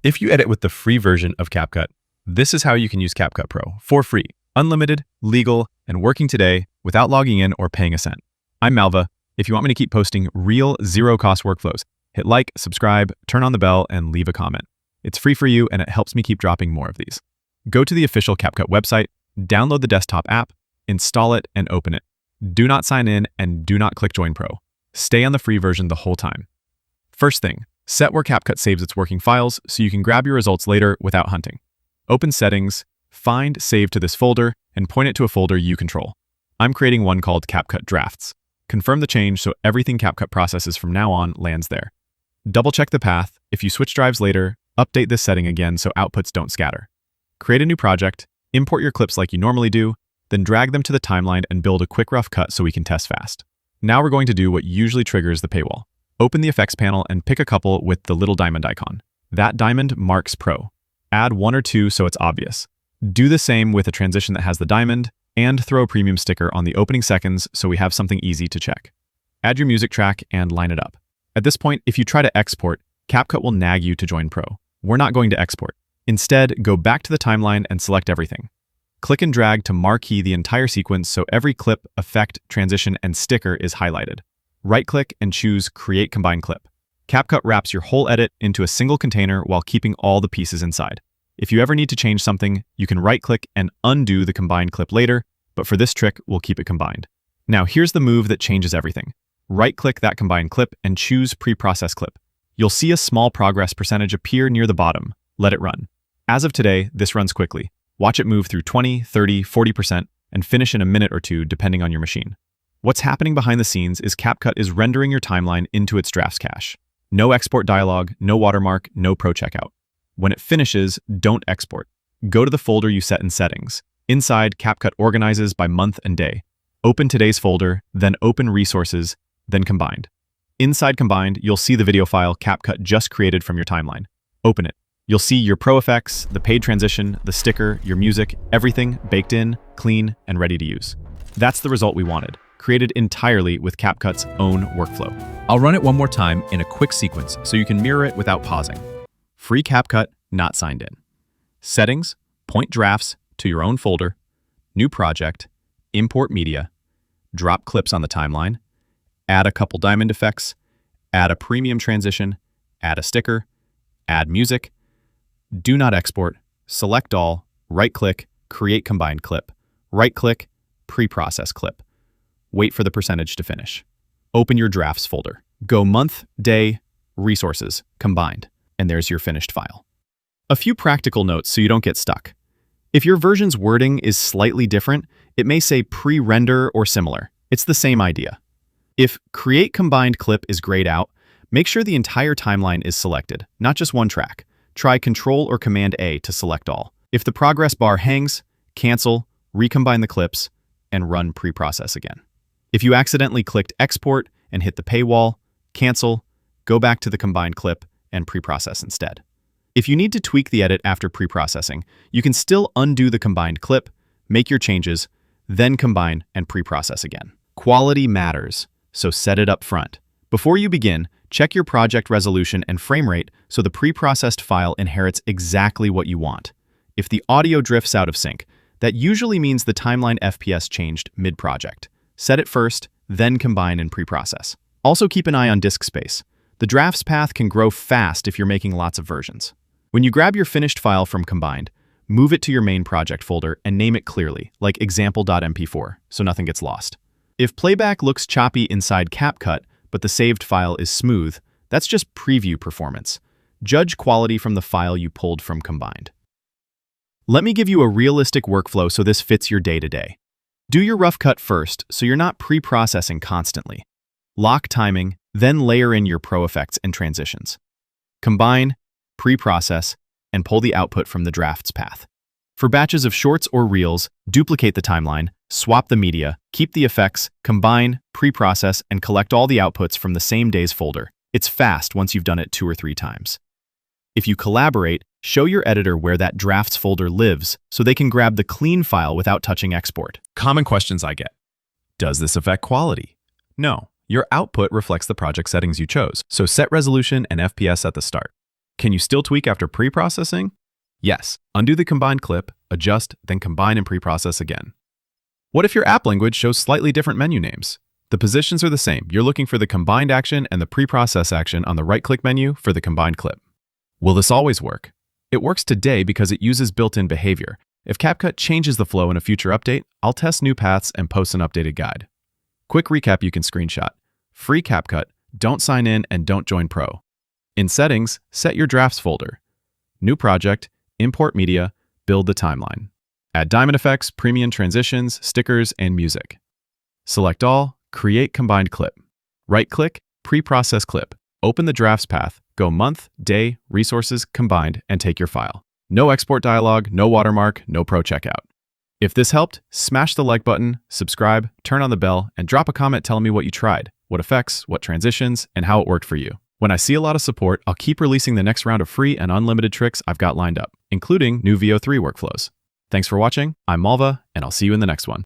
If you edit with the free version of CapCut, this is how you can use CapCut Pro for free, unlimited, legal, and working today without logging in or paying a cent. I'm Malva. If you want me to keep posting real zero-cost workflows, hit like, subscribe, turn on the bell, and leave a comment. It's free for you, and it helps me keep dropping more of these. Go to the official CapCut website, download the desktop app, install it, and open it. Do not sign in and do not click Join Pro. Stay on the free version the whole time. First thing, set where CapCut saves its working files so you can grab your results later without hunting. Open Settings, find Save to this folder, and point it to a folder you control. I'm creating one called CapCut Drafts. Confirm the change so everything CapCut processes from now on lands there. Double-check the path. If you switch drives later, update this setting again so outputs don't scatter. Create a new project, import your clips like you normally do, then drag them to the timeline and build a quick rough cut so we can test fast. Now we're going to do what usually triggers the paywall. Open the effects panel and pick a couple with the little diamond icon. That diamond marks Pro. Add one or two so it's obvious. Do the same with a transition that has the diamond, and throw a premium sticker on the opening seconds so we have something easy to check. Add your music track and line it up. At this point, if you try to export, CapCut will nag you to join Pro. We're not going to export. Instead, go back to the timeline and select everything. Click and drag to marquee the entire sequence so every clip, effect, transition, and sticker is highlighted. Right-click and choose Create Combine Clip. CapCut wraps your whole edit into a single container while keeping all the pieces inside. If you ever need to change something, you can right-click and undo the combined clip later, but for this trick, we'll keep it combined. Now here's the move that changes everything. Right-click that combined clip and choose Pre-Process Clip. You'll see a small progress percentage appear near the bottom. Let it run. As of today, this runs quickly. Watch it move through 20, 30, 40%, and finish in a minute or two depending on your machine. What's happening behind the scenes is CapCut is rendering your timeline into its drafts cache. No export dialog, no watermark, no pro checkout. When it finishes, don't export. Go to the folder you set in Settings. Inside, CapCut organizes by month and day. Open today's folder, then open Resources, then Combined. Inside Combined, you'll see the video file CapCut just created from your timeline. Open it. You'll see your pro effects, the paid transition, the sticker, your music, everything baked in, clean, and ready to use. That's the result we wanted, created entirely with CapCut's own workflow. I'll run it one more time in a quick sequence so you can mirror it without pausing. Free CapCut, not signed in. Settings, point drafts to your own folder, new project, import media, drop clips on the timeline, add a couple diamond effects, add a premium transition, add a sticker, add music, do not export, select all, right-click, create combined clip, right-click, pre-process clip. Wait for the percentage to finish. Open your drafts folder. Go month, day, resources, combined, and there's your finished file. A few practical notes so you don't get stuck. If your version's wording is slightly different, it may say pre-render or similar. It's the same idea. If create combined clip is grayed out, make sure the entire timeline is selected, not just one track. Try Control or Command A to select all. If the progress bar hangs, cancel, recombine the clips, and run pre-process again. If you accidentally clicked export and hit the paywall, cancel, go back to the combined clip and pre-process instead. If you need to tweak the edit after pre-processing, you can still undo the combined clip, make your changes, then combine and pre-process again. Quality matters, so set it up front. Before you begin, check your project resolution and frame rate so the pre-processed file inherits exactly what you want. If the audio drifts out of sync, that usually means the timeline FPS changed mid-project. Set it first, then combine and pre-process. Also keep an eye on disk space. The drafts path can grow fast if you're making lots of versions. When you grab your finished file from Combined, move it to your main project folder and name it clearly, like example.mp4, so nothing gets lost. If playback looks choppy inside CapCut, but the saved file is smooth, that's just preview performance. Judge quality from the file you pulled from Combined. Let me give you a realistic workflow so this fits your day-to-day. Do your rough cut first so you're not pre-processing constantly. Lock timing, then layer in your pro effects and transitions. Combine, pre-process, and pull the output from the drafts path. For batches of shorts or reels, duplicate the timeline, swap the media, keep the effects, combine, pre-process, and collect all the outputs from the same day's folder. It's fast once you've done it 2 or 3 times. If you collaborate, show your editor where that drafts folder lives so they can grab the clean file without touching export. Common questions I get. Does this affect quality? No. Your output reflects the project settings you chose, so set resolution and FPS at the start. Can you still tweak after pre-processing? Yes. Undo the combined clip, adjust, then combine and pre-process again. What if your app language shows slightly different menu names? The positions are the same. You're looking for the combined action and the pre-process action on the right-click menu for the combined clip. Will this always work? It works today because it uses built-in behavior. If CapCut changes the flow in a future update, I'll test new paths and post an updated guide. Quick recap you can screenshot. Free CapCut, don't sign in and don't join Pro. In Settings, set your Drafts folder. New project, import media, build the timeline. Add diamond effects, premium transitions, stickers, and music. Select all, create combined clip. Right-click, pre-process clip. Open the drafts path, go month, day, resources, combined, and take your file. No export dialog, no watermark, no pro checkout. If this helped, smash the like button, subscribe, turn on the bell, and drop a comment telling me what you tried, what effects, what transitions, and how it worked for you. When I see a lot of support, I'll keep releasing the next round of free and unlimited tricks I've got lined up, including new VO3 workflows. Thanks for watching, I'm Malva, and I'll see you in the next one.